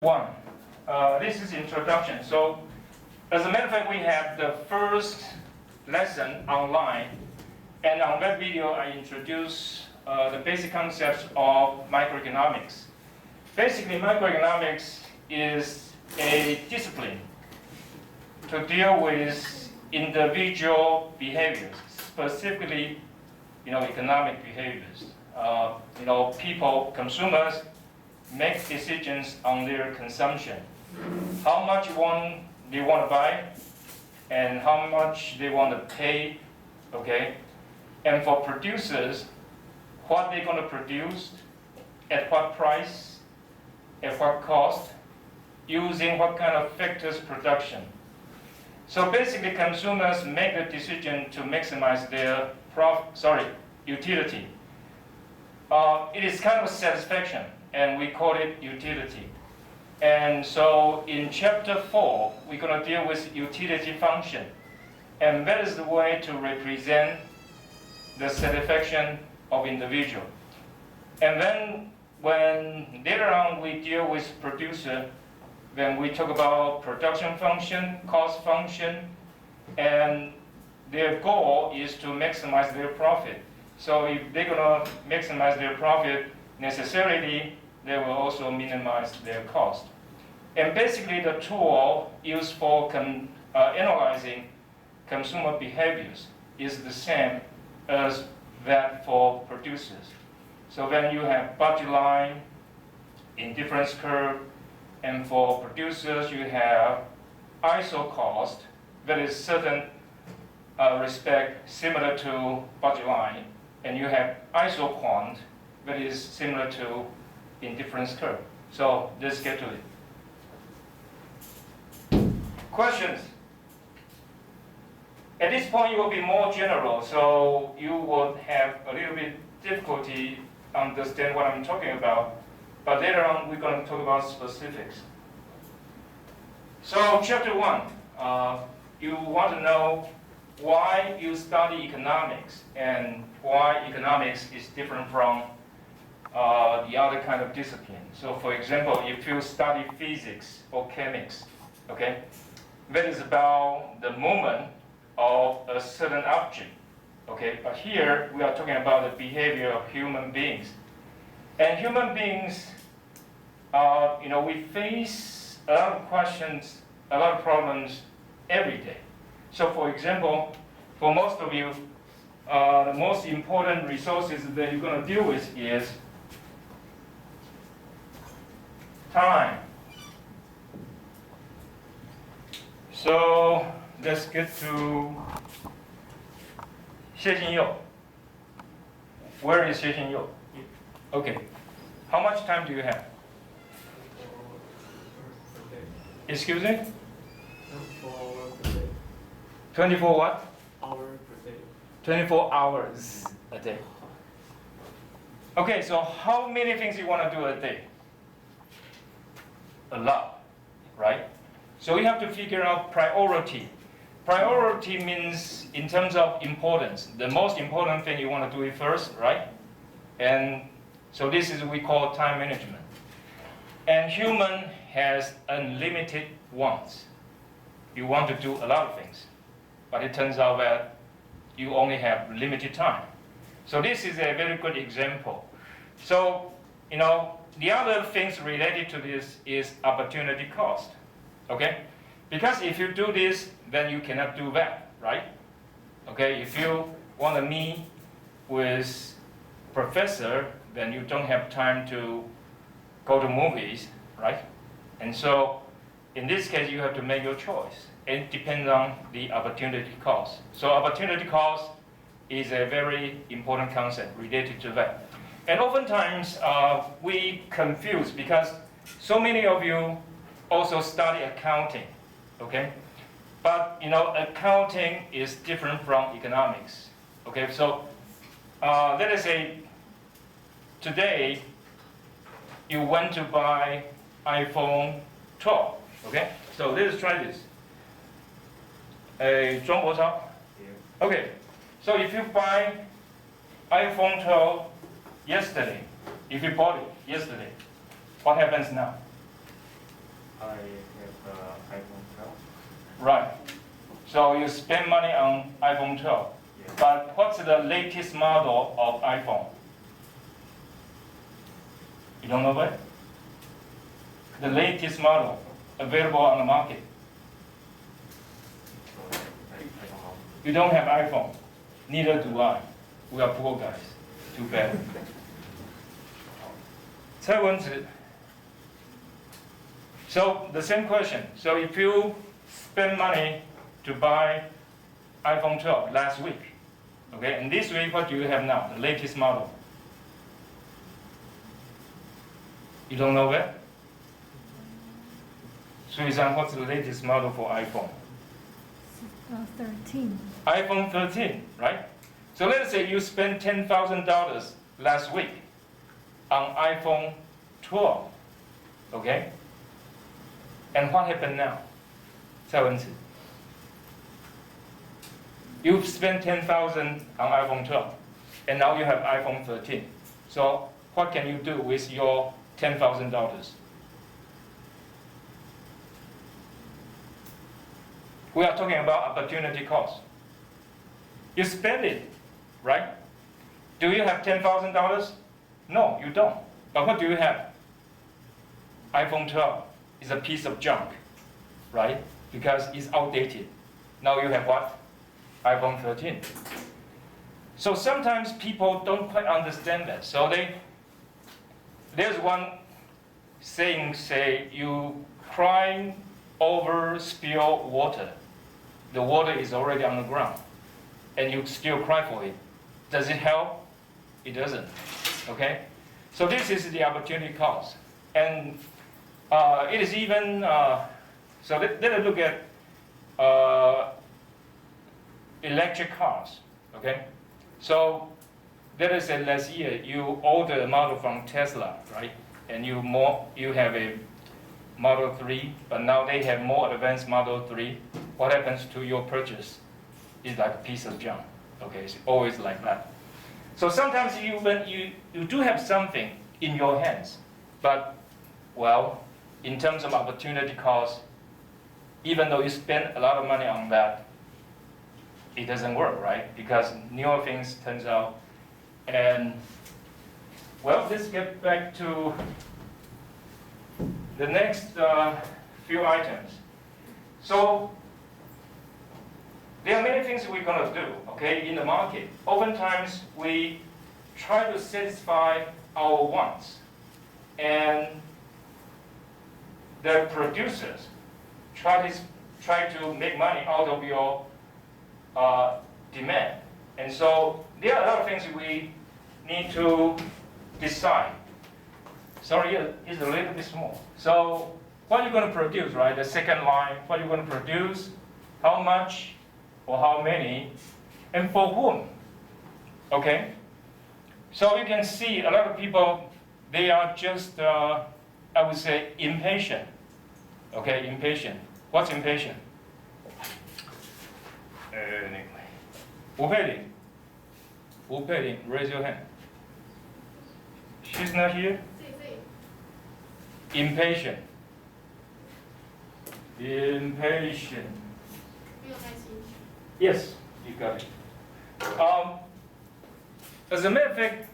One. This is introduction. So, as a matter of fact, we have the first lesson online, and on that video, I introduce the basic concepts of microeconomics. Basically, microeconomics is a discipline to deal with individual behaviors, specifically, economic behaviors. People, consumers, make decisions on their consumption. How much they want to buy, and how much they want to pay, okay? And for producers, what they're going to produce, at what price, at what cost, using what kind of factors production. So basically, consumers make the decision to maximize their utility. It is kind of satisfaction, and we call it utility. And so in chapter 4, we're going to deal with utility function. And that is the way to represent the satisfaction of individual. And then when later on we deal with producer, then we talk about production function, cost function, and their goal is to maximize their profit. So if they're going to maximize their profit, necessarily they will also minimize their cost. And basically the tool used for analyzing consumer behaviors is the same as that for producers. So then you have budget line, indifference curve, and for producers you have ISO cost that is certain respect similar to budget line, and you have ISO quant that is similar to indifference curve. So let's get to it. Questions? At this point, it will be more general, so you will have a little bit difficulty understand what I'm talking about. But later on, we're going to talk about specifics. So chapter 1, you want to know why you study economics and why economics is different from the other kind of discipline. So for example, if you study physics or chemics, okay, that is about the movement of a certain object, okay? But here, we are talking about the behavior of human beings. And human beings, we face a lot of questions, a lot of problems every day. So for example, for most of you, the most important resources that you're going to deal with is time. So let's get to Xie Xinyou. Where is Xie Xinyou? Okay. How much time do you have? Excuse me? 24 what? Hours per day. 24 hours a day. Okay, so how many things you want to do a day? A lot, right? So we have to figure out priority. Priority means in terms of importance. The most important thing you want to do it first, right? And so this is what we call time management. And human has unlimited wants. You want to do a lot of things, but it turns out that you only have limited time. So this is a very good example. So, the other things related to this is opportunity cost, okay? Because if you do this, then you cannot do that, right? Okay, if you want to meet with professor, then you don't have time to go to movies, right? And so, in this case, you have to make your choice. It depends on the opportunity cost. So opportunity cost is a very important concept related to that. And oftentimes, we confuse because so many of you also study accounting, okay? But, accounting is different from economics, okay? So let us say today you went to buy iPhone 12, okay? So let's try this. 中国钞? Okay, so if you buy iPhone 12 yesterday, if you bought it yesterday, what happens now? have iPhone 12. Right. So you spend money on iPhone 12. Yeah. But what's the latest model of iPhone? You don't know it? The latest model available on the market. So I don't know. You don't have iPhone. Neither do I. We are poor guys. Too bad. 蔡文子. So the same question. So if you spend money to buy iPhone 12 last week, okay, and this week what do you have now? The latest model. You don't know it? Suizan, what's the latest model for iPhone? 13. iPhone 13, right? So let's say you spent $10,000 last week on iPhone 12, okay? And what happened now? 蔡文子. You've spent $10,000 on iPhone 12, and now you have iPhone 13. So what can you do with your $10,000? We are talking about opportunity cost. You spend it, right? Do you have $10,000? No, you don't. But what do you have? iPhone 12 is a piece of junk, right? Because it's outdated. Now you have what? iPhone 13. So sometimes people don't quite understand that. So there's one saying, say, you cry over spilled water. The water is already on the ground, and you still cry for it. Does it help? It doesn't, okay? So this is the opportunity cost. And it is even, so let us look at electric cars, okay? So let us say last year you ordered a model from Tesla, right? And you have a Model 3, but now they have more advanced Model 3. What happens to your purchase is like a piece of junk, okay? It's always like that. So sometimes you do have something in your hands, but, well, in terms of opportunity cost, even though you spend a lot of money on that, it doesn't work, right? Because newer things turns out. And, well, let's get back to the next few items. So there are many things we're going to do, okay, in the market. Oftentimes we try to satisfy our wants, and the producers try to make money out of your demand. And so there are a lot of things we need to decide. Sorry, it's a little bit small. So what are you going to produce, right? The second line, what are you going to produce, how much, or how many, and for whom, okay? So you can see a lot of people, they are just, I would say, impatient, okay, impatient. What's impatient? Anyway. Wu Pei, raise your hand. She's not here? Impatient. Impatient. Yes, you got it. As a matter of fact,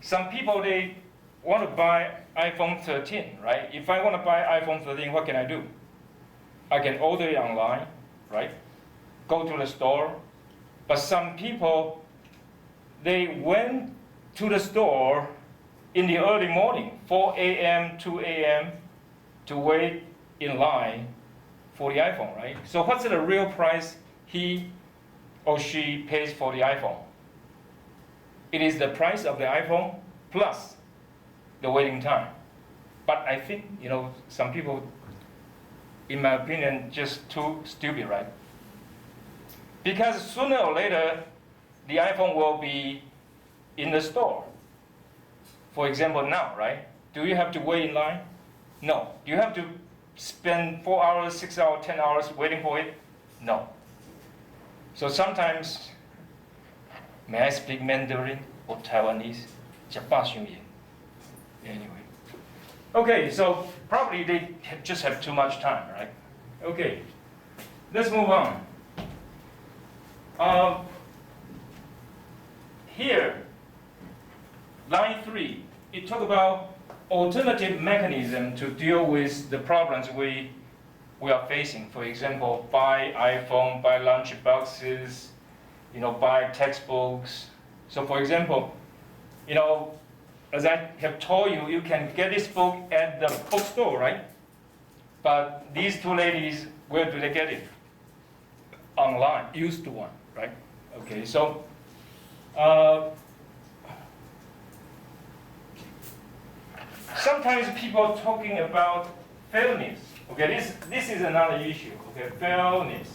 some people, they want to buy iPhone 13, right? If I want to buy iPhone 13, what can I do? I can order it online, right? Go to the store. But some people, they went to the store in the early morning, 4 a.m., 2 a.m., to wait in line for the iPhone, right? So what's the real price he or she pays for the iPhone? It is the price of the iPhone plus the waiting time. But I think, some people, in my opinion, just too stupid, right? Because sooner or later, the iPhone will be in the store. For example, now, right? Do you have to wait in line? No. Do you have to spend 4 hours, 6 hours, 10 hours waiting for it? No. So sometimes, may I speak Mandarin or Taiwanese? Anyway. Okay, so probably they just have too much time, right? Okay, let's move on. Here, line 3, it talks about alternative mechanism to deal with the problems we are facing. For example, buy iPhone, buy lunch boxes, buy textbooks. So for example, as I have told you, you can get this book at the bookstore, right? But these two ladies, where do they get it? Online, used to one, right? Okay, so sometimes people are talking about fairness. Okay, this is another issue. Okay, fairness.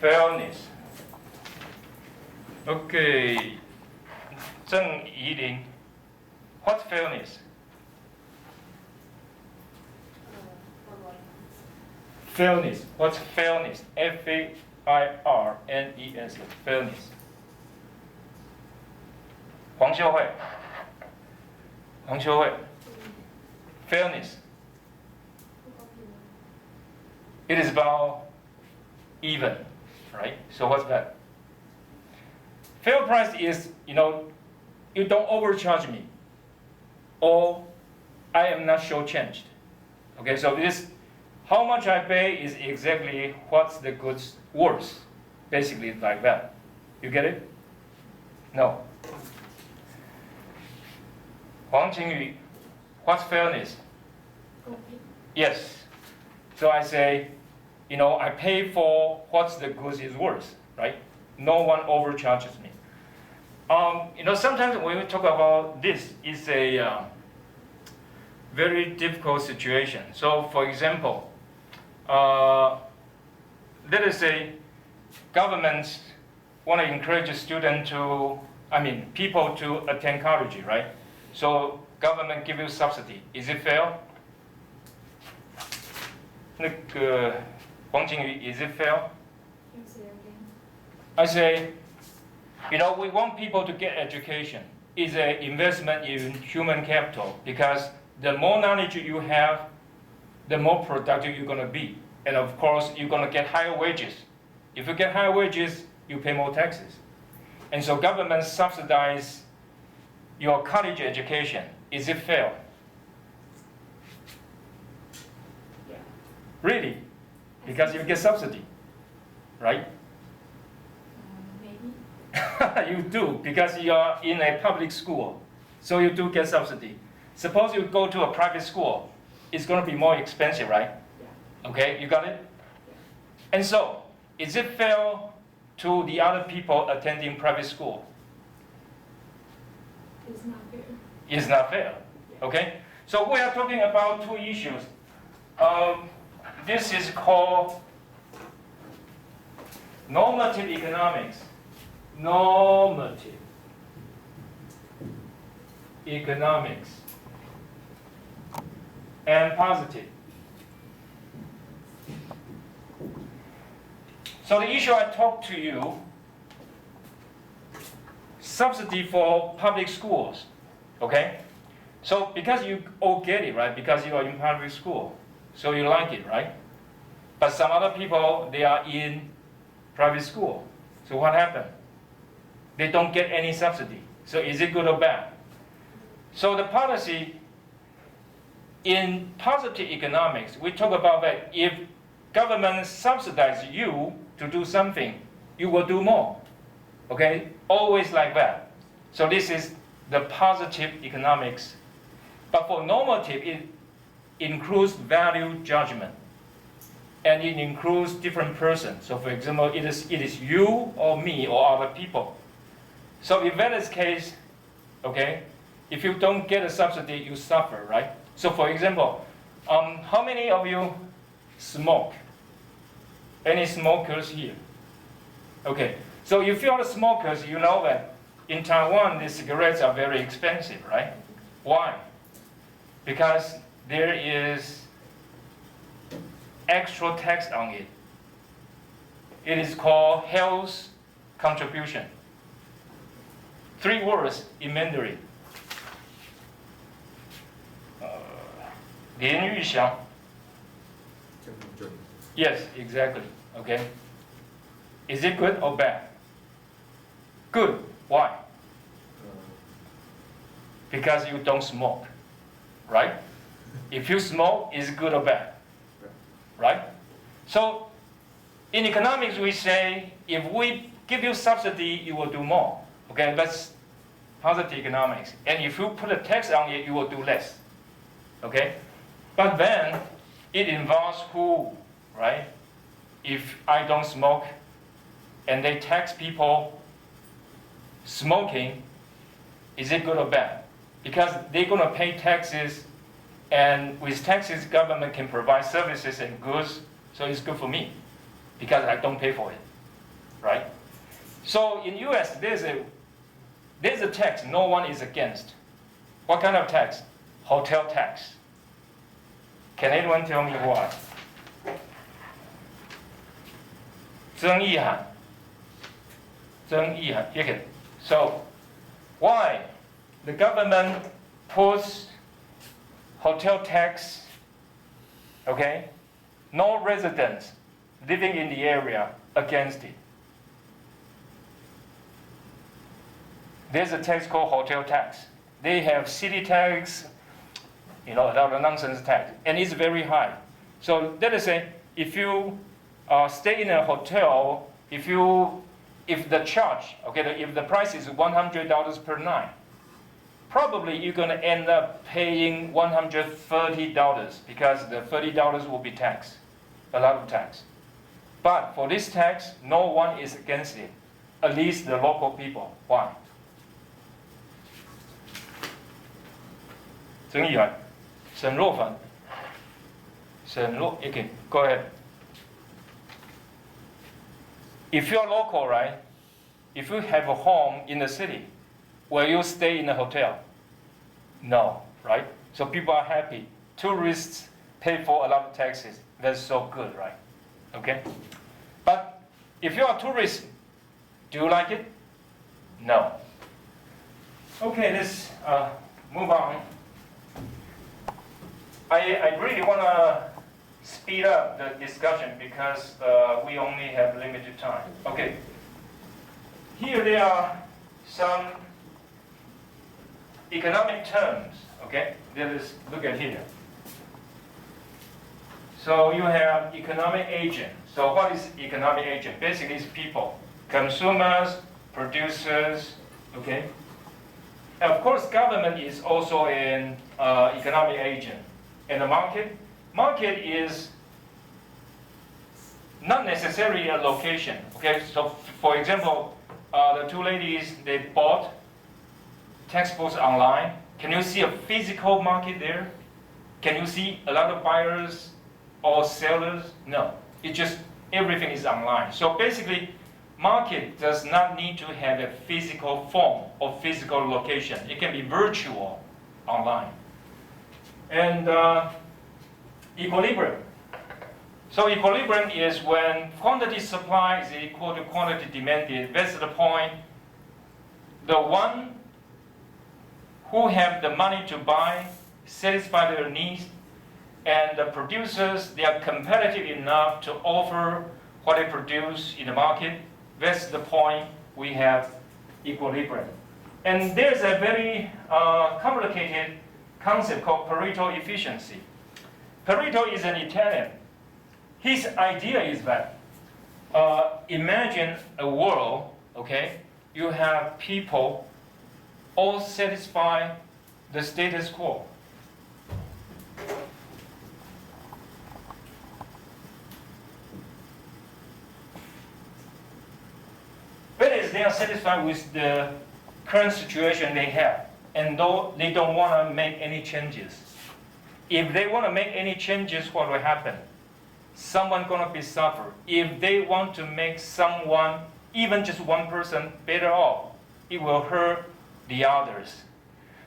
Fairness. Okay, Zheng Yilin, what's fairness? Fairness. What's fairness? F-A-I-R-N-E-S. Fairness. 黄秀慧. Fairness. It is about even, right? So what's that? Fair price is, you don't overcharge me, or I am not shortchanged. Okay, so this, how much I pay is exactly what's the goods worth. Basically, it's like that. You get it? No. Huang Qingyu, what's fairness? Yes. So I say, I pay for what the goods is worth, right? No one overcharges me. Sometimes when we talk about this, it's a very difficult situation. So, for example, let us say governments want to encourage people to attend college, right? So government give you subsidy. Is it fair? 黄景瑜, is it fair? I say, we want people to get education. It's an investment in human capital because the more knowledge you have, the more productive you're going to be. And of course, you're going to get higher wages. If you get higher wages, you pay more taxes. And so government subsidize your college education. Is it fair? Yeah. Really? Because you get subsidy, right? Maybe. You do, because you are in a public school, so you do get subsidy. Suppose you go to a private school, it's going to be more expensive, right? Yeah. Okay, you got it? Yeah. And so, is it fair to the other people attending private school? It's not fair. It's not fair, okay? So we are talking about two issues. This is called normative economics. Normative economics and positive. So the issue I talked to you, subsidy for public schools, okay? So because you all get it, right? Because you are in public school, so you like it, right? But some other people, they are in private school. So what happened? They don't get any subsidy. So is it good or bad? So the policy in positive economics, we talk about that if government subsidizes you to do something, you will do more. Okay? Always like that. So this is the positive economics. But for normative, it includes value judgment. And it includes different persons. So for example, it is you or me or other people. So if that is the case, okay, if you don't get a subsidy, you suffer, right? So for example, how many of you smoke? Any smokers here? Okay, so if you are smokers, you know that in Taiwan, the cigarettes are very expensive, right? Why? Because there is extra tax on it. It is called health contribution. 3 words in Mandarin. 连玉祥 Yes, exactly. Okay. Is it good or bad? Good. Why? Because you don't smoke, right? If you smoke, is it good or bad? Right? So, in economics, we say if we give you subsidy, you will do more. Okay, that's positive economics. And if you put a tax on it, you will do less. Okay? But then it involves who, right? If I don't smoke and they tax people smoking, is it good or bad? Because they're going to pay taxes, and with taxes, government can provide services and goods, so it's good for me because I don't pay for it, right? So in US, there's a tax no one is against. What kind of tax? Hotel tax. Can anyone tell me why? 争议函. So why the government puts hotel tax, okay? No residents living in the area against it. There's a tax called hotel tax. They have city tax, a lot of nonsense tax, and it's very high. So let us say if you stay in a hotel, if the charge, okay, if the price is $100 per night, probably you're going to end up paying $130 because the $30 will be taxed, a lot of tax. But for this tax, no one is against it, at least the local people. Why? 争议函, 沈若凡. Okay, go ahead. If you're local, right? If you have a home in the city, will you stay in a hotel? No, right? So people are happy. Tourists pay for a lot of taxes. That's so good, right? Okay? But if you're a tourist, do you like it? No. Okay, let's move on. I really want to speed up the discussion because we only have limited time. Okay. Here there are some economic terms. Okay, let us look at here. So you have economic agent. So what is economic agent? Basically, it's people, consumers, producers. Okay. And of course, government is also an economic agent. And the market is not necessarily a location. Okay, so for example, the two ladies, they bought textbooks online. Can you see a physical market there? Can you see a lot of buyers or sellers? No, it just everything is online. So basically, market does not need to have a physical form or physical location. It can be virtual online. And equilibrium. So equilibrium is when quantity supply is equal to quantity demanded. That's the point. The one who have the money to buy, satisfy their needs, and the producers, they are competitive enough to offer what they produce in the market. That's the point we have equilibrium. And there's a very complicated concept called Pareto Efficiency. Pareto is an Italian. His idea is that imagine a world, okay, you have people all satisfy the status quo. That is, they are satisfied with the current situation they have, and though they don't want to make any changes. If they want to make any changes, what will happen? Someone going to be suffer. If they want to make someone, even just one person, better off, it will hurt the others.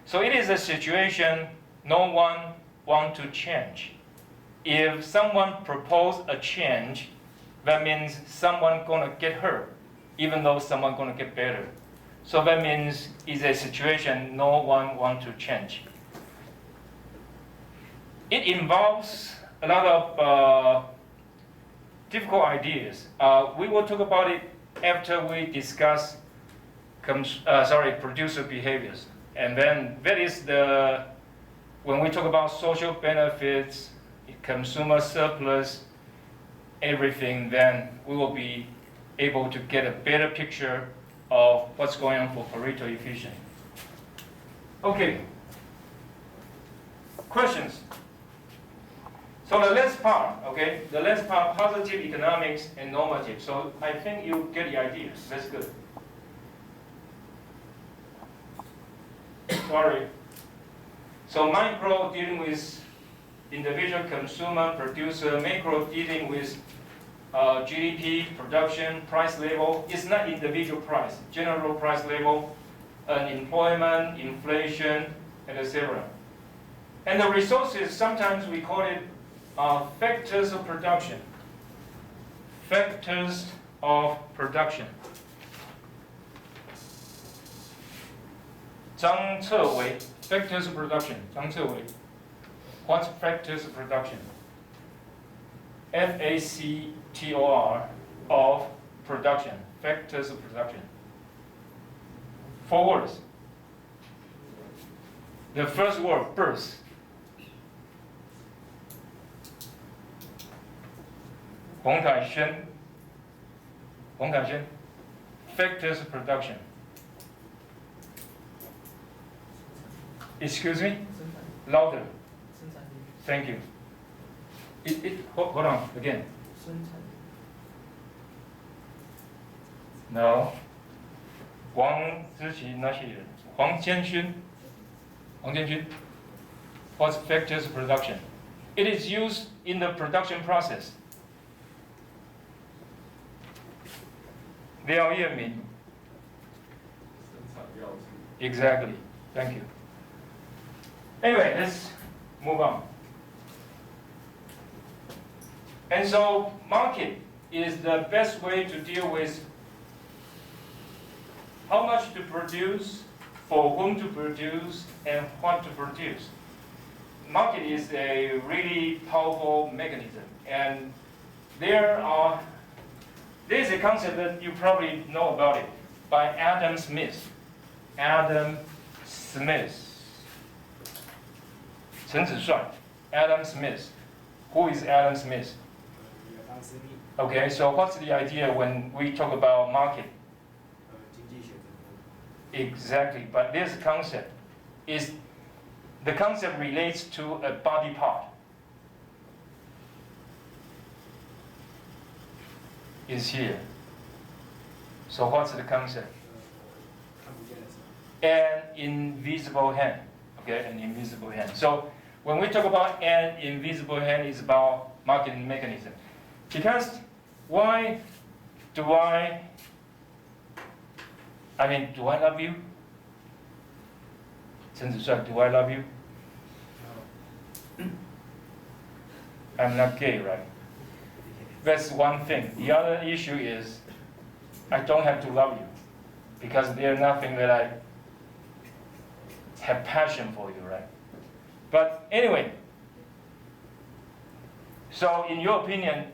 So it is a situation no one want to change. If someone propose a change, that means someone going to get hurt, even though someone going to get better. So that means it's a situation no one want to change. it involves a lot of difficult ideas. We will talk about it after we discuss producer behaviors. And then that is when we talk about social benefits, consumer surplus, everything, then we will be able to get a better picture of what's going on for Pareto efficiency. Okay. Questions? So the last part, okay, the last part, positive economics and normative. So I think you get the idea. That's good. Sorry. So micro dealing with individual consumer, producer, macro dealing with GDP, production, price level. It's not individual price, general price level, unemployment, inflation, and etc. And the resources, sometimes we call it factors of production. Factors of production. 张策维 factors of production. 张策维 What's factors of production? FACTOR of production. Factors of production. 4 words. The first word, birth. Hong Kai Shen. Factors of production. Excuse me? Louder. Thank you. Hold on, again. No. 黄之奇那些人，黄建勋 What's factors of production? It is used in the production process. 廖叶明 Exactly. Thank you. Anyway, let's move on. And so, market is the best way to deal with how much to produce, for whom to produce, and what to produce. Market is a really powerful mechanism, and there's a concept that you probably know about it by Adam Smith. Adam Smith. 陈子帅 Adam Smith. Who is Adam Smith? Okay, so what's the idea when we talk about market? Exactly, but this concept the concept relates to a body part. Is here. So what's the concept? An invisible hand. Okay, an invisible hand. So when we talk about an invisible hand, it's about market mechanism. Because why do I love you? 陈子帅, do I love you? I'm not gay, right? That's one thing. The other issue is I don't have to love you because there's nothing that I have passion for you, right? But anyway, so in your opinion,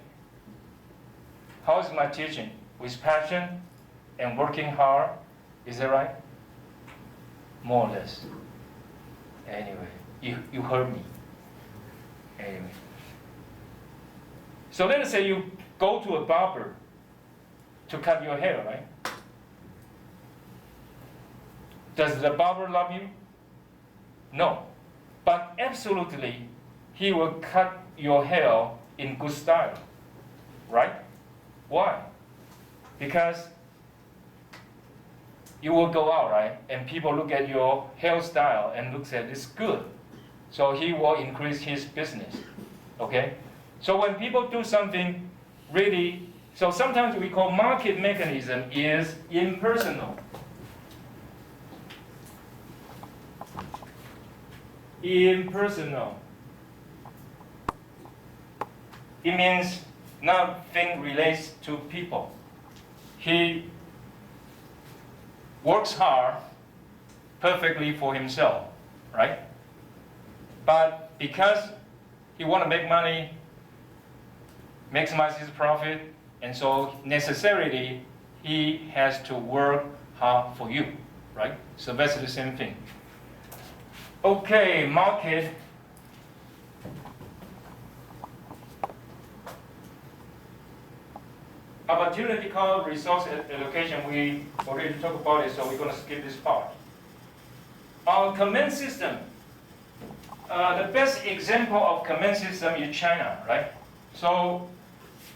how is my teaching? With passion and working hard, is that right? More or less. Anyway, you heard me. Anyway. So let us say you go to a barber to cut your hair, right? Does the barber love you? No. But absolutely, he will cut your hair in good style, right? Why? Because you will go out, right? And people look at your hairstyle and looks at it's good. So he will increase his business, okay? So when people do something really, so sometimes we call market mechanism is impersonal. Impersonal. It means nothing relates to people. He works hard perfectly for himself, right? But because he want to make money, maximize his profit, and so necessarily he has to work hard for you, right? So that's the same thing. Okay, market. Opportunity cost, resource allocation, we already talked about it, so we're going to skip this part. Our command system. The best example of command system is China, right? So,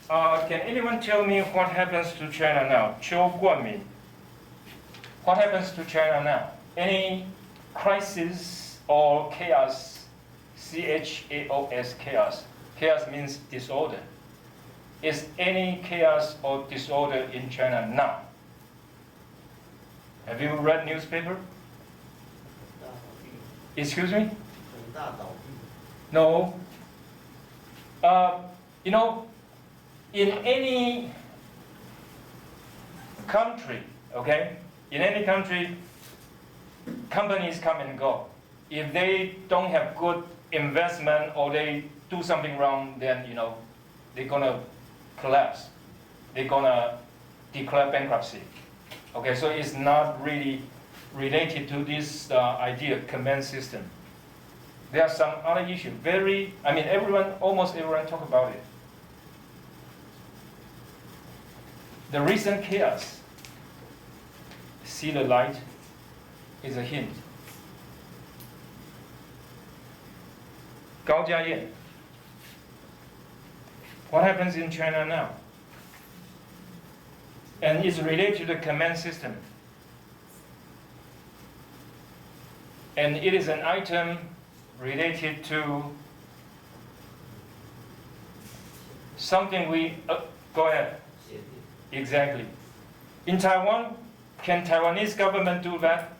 can anyone tell me what happens to China now? Qiu Guanmin. What happens to China now? Any crisis or chaos? C-H-A-O-S, chaos. Chaos means disorder. Is any chaos or disorder in China now? Have you read newspaper? Excuse me? No. You know, in any country, okay? In any country, companies come and go. If they don't have good investment or they do something wrong, then, you know, they're gonna collapse. They're gonna declare bankruptcy. Okay, so it's not really related to this idea of command system. There are some other issues. Almost everyone talk about it. The recent chaos, see the light, is a hint. Gao Jiayan. What happens in China now? And it's related to the command system. And it is an item related to something go ahead. Exactly. In Taiwan, can Taiwanese government do that?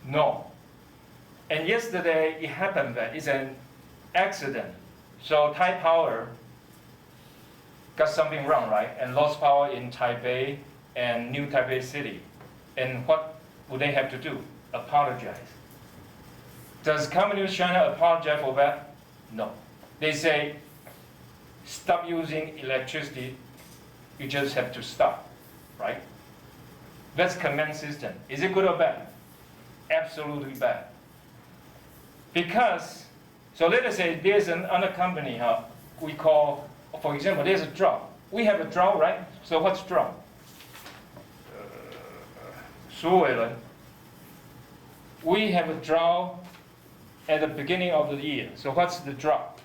No. And yesterday it happened that it's an accident. So Thai Power got something wrong, right? And lost power in Taipei and New Taipei City. And what would they have to do? Apologize. Does Communist China apologize for that? No. They say, stop using electricity, you just have to stop, right? That's command system. Is it good or bad? Absolutely bad. Because, so let us say there's another company we call, for example, there's a drought. We have a drought, right? So what's drought? 苏伟人. We have a drought at the beginning of the year. So what's the drought?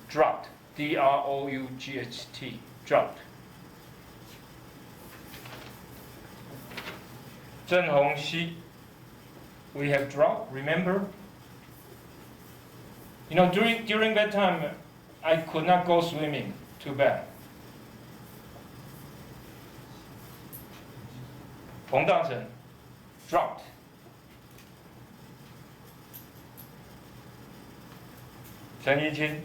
Drought. D-R-O-U-G-H-T. Drought. Zheng Hongxi. We have drought, remember? You know, during that time, I could not go swimming. Too bad. Hong Dangzhen. Drought. Chen Yiqin.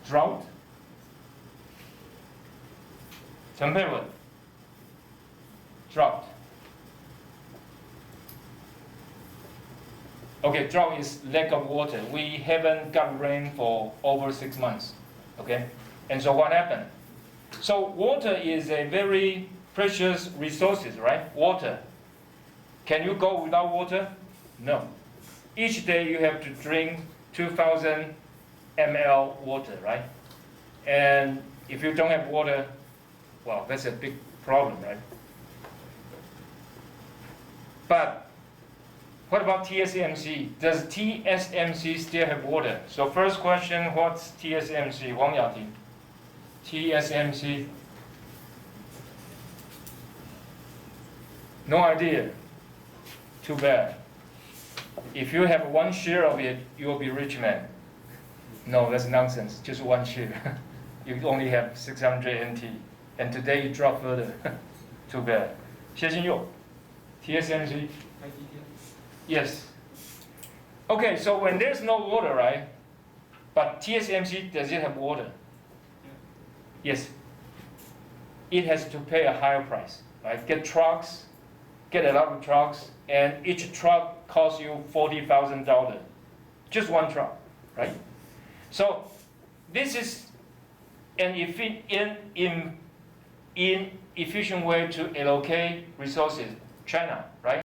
Drought. Chen Peiwen. Drought. Okay, drought is lack of water. We haven't got rain for over 6 months. Okay? And so what happened? So water is a very precious resource, right? Water. Can you go without water? No. Each day you have to drink 2,000 ml water, right? And if you don't have water, well, that's a big problem, right? But what about TSMC? Does TSMC still have water? So first question, what's TSMC? Wang Yating. TSMC. No idea. Too bad. If you have one share of it, you will be rich man. No, that's nonsense. Just one share. You only have 600 NT. And today it dropped further. Too bad. 谢金佑. TSMC. Yes. Okay, so when there's no water, right? But TSMC, does it have water? Yes. It has to pay a higher price, right? Get a lot of trucks, and each truck costs you $40,000. just one truck, right? So this is an inefficient way to allocate resources, China, right?